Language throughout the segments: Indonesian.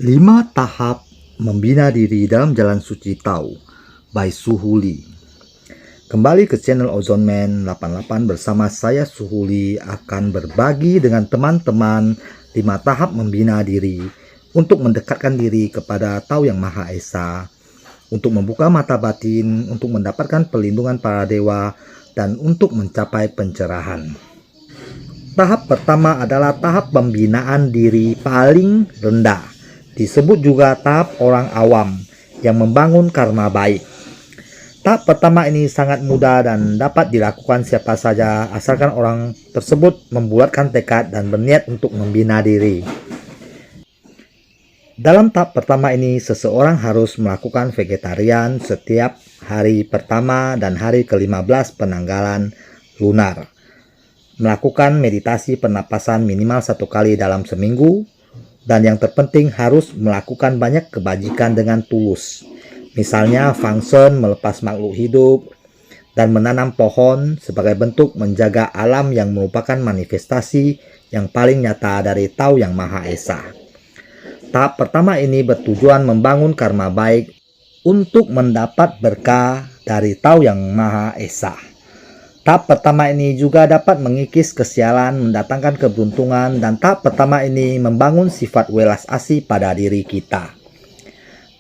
5 tahap membina diri dalam jalan suci Tao by Suhuli. Kembali ke channel Ozone Man 88 bersama saya Suhuli akan berbagi dengan teman-teman 5 tahap membina diri untuk mendekatkan diri kepada Tao Yang Maha Esa, untuk membuka mata batin, untuk mendapatkan perlindungan para dewa, dan untuk mencapai pencerahan. Tahap pertama adalah tahap pembinaan diri paling rendah. Disebut juga tahap orang awam yang membangun karma baik. Tahap pertama ini sangat mudah dan dapat dilakukan siapa saja asalkan orang tersebut membulatkan tekad dan berniat untuk membina diri. Dalam tahap pertama ini, seseorang harus melakukan vegetarian setiap hari pertama dan hari ke-15 penanggalan lunar. Melakukan meditasi pernapasan minimal 1 kali dalam seminggu. Dan yang terpenting harus melakukan banyak kebajikan dengan tulus. Misalnya function melepas makhluk hidup dan menanam pohon sebagai bentuk menjaga alam yang merupakan manifestasi yang paling nyata dari Tao Yang Maha Esa. Tahap pertama ini bertujuan membangun karma baik untuk mendapat berkah dari Tao Yang Maha Esa. Tahap pertama ini juga dapat mengikis kesialan, mendatangkan keberuntungan, dan tahap pertama ini membangun sifat welas asih pada diri kita.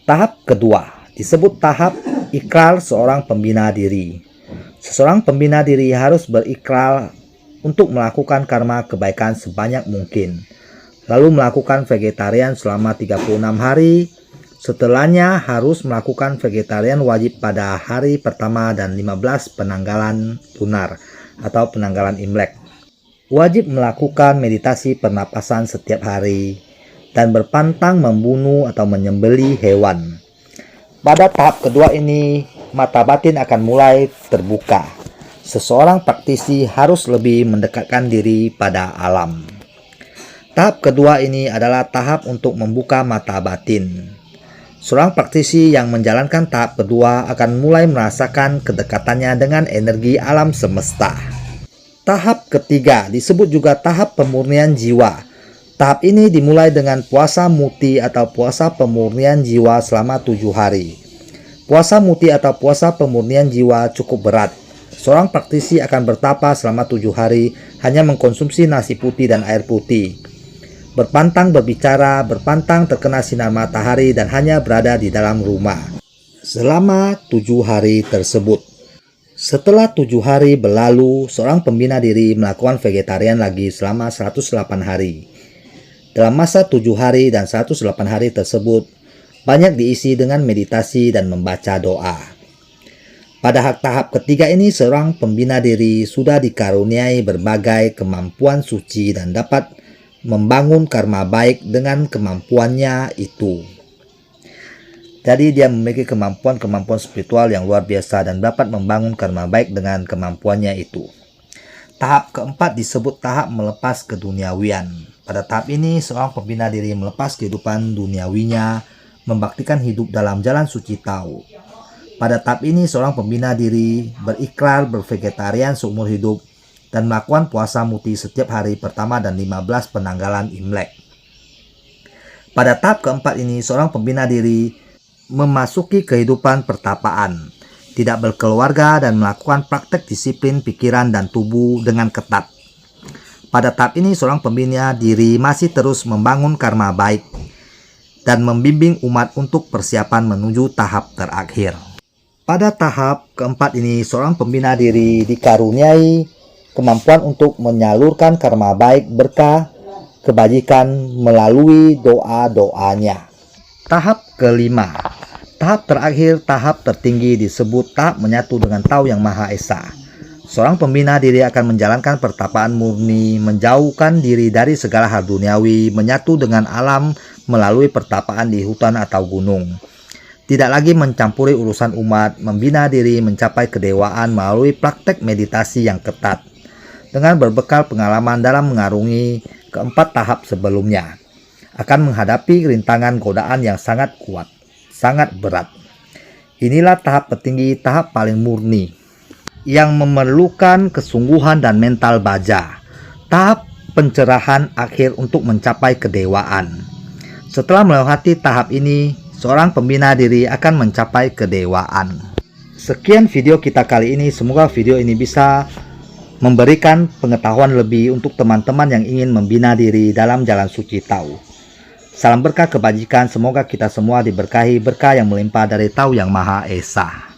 Tahap kedua disebut tahap ikrar seorang pembina diri. Seseorang pembina diri harus berikrar untuk melakukan karma kebaikan sebanyak mungkin, lalu melakukan vegetarian selama 36 hari. Setelahnya harus melakukan vegetarian wajib pada hari pertama dan 15 penanggalan lunar atau penanggalan Imlek. Wajib melakukan meditasi pernapasan setiap hari dan berpantang membunuh atau menyembelih hewan. Pada tahap kedua ini, mata batin akan mulai terbuka. Seseorang praktisi harus lebih mendekatkan diri pada alam. Tahap kedua ini adalah tahap untuk membuka mata batin. Seorang praktisi yang menjalankan tahap kedua akan mulai merasakan kedekatannya dengan energi alam semesta. Tahap ketiga disebut juga tahap pemurnian jiwa. Tahap ini dimulai dengan puasa muti atau puasa pemurnian jiwa selama 7 hari. Puasa muti atau puasa pemurnian jiwa cukup berat. Seorang praktisi akan bertapa selama 7 hari hanya mengkonsumsi nasi putih dan air putih. Berpantang berbicara, berpantang terkena sinar matahari, dan hanya berada di dalam rumah selama 7 hari tersebut. Setelah 7 hari berlalu, seorang pembina diri melakukan vegetarian lagi selama 108 hari. Dalam masa 7 hari dan 108 hari tersebut, banyak diisi dengan meditasi dan membaca doa. Pada tahap ketiga ini, seorang pembina diri sudah dikaruniai berbagai kemampuan suci dan dapat membangun karma baik dengan kemampuannya itu. Jadi dia memiliki kemampuan spiritual yang luar biasa dan dapat membangun karma baik dengan kemampuannya itu. Tahap keempat disebut tahap melepas keduniawian. Pada tahap ini seorang pembina diri melepas kehidupan duniawinya, membaktikan hidup dalam jalan suci Tao. Pada tahap ini seorang pembina diri berikrar bervegetarian seumur hidup dan melakukan puasa muti setiap hari pertama dan 15 penanggalan Imlek. Pada tahap keempat ini, seorang pembina diri memasuki kehidupan pertapaan, tidak berkeluarga dan melakukan praktek disiplin pikiran dan tubuh dengan ketat. Pada tahap ini, seorang pembina diri masih terus membangun karma baik dan membimbing umat untuk persiapan menuju tahap terakhir. Pada tahap keempat ini, seorang pembina diri dikaruniai kemampuan untuk menyalurkan karma baik berkah kebajikan melalui doa-doanya. Tahap kelima, tahap terakhir, tahap tertinggi disebut tahap menyatu dengan Tao Yang Maha Esa. Seorang pembina diri akan menjalankan pertapaan murni, menjauhkan diri dari segala hal duniawi, menyatu dengan alam melalui pertapaan di hutan atau gunung. Tidak lagi mencampuri urusan umat, membina diri mencapai kedewaan melalui praktek meditasi yang ketat. Dengan berbekal pengalaman dalam mengarungi keempat tahap sebelumnya, akan menghadapi rintangan godaan yang sangat kuat, sangat berat. Inilah tahap tertinggi, tahap paling murni, yang memerlukan kesungguhan dan mental baja. Tahap pencerahan akhir untuk mencapai kedewaan. Setelah melewati tahap ini, seorang pembina diri akan mencapai kedewaan. Sekian video kita kali ini, semoga video ini bisa memberikan pengetahuan lebih untuk teman-teman yang ingin membina diri dalam jalan suci Tao. Salam berkah kebajikan, semoga kita semua diberkahi berkah yang melimpah dari Tao Yang Maha Esa.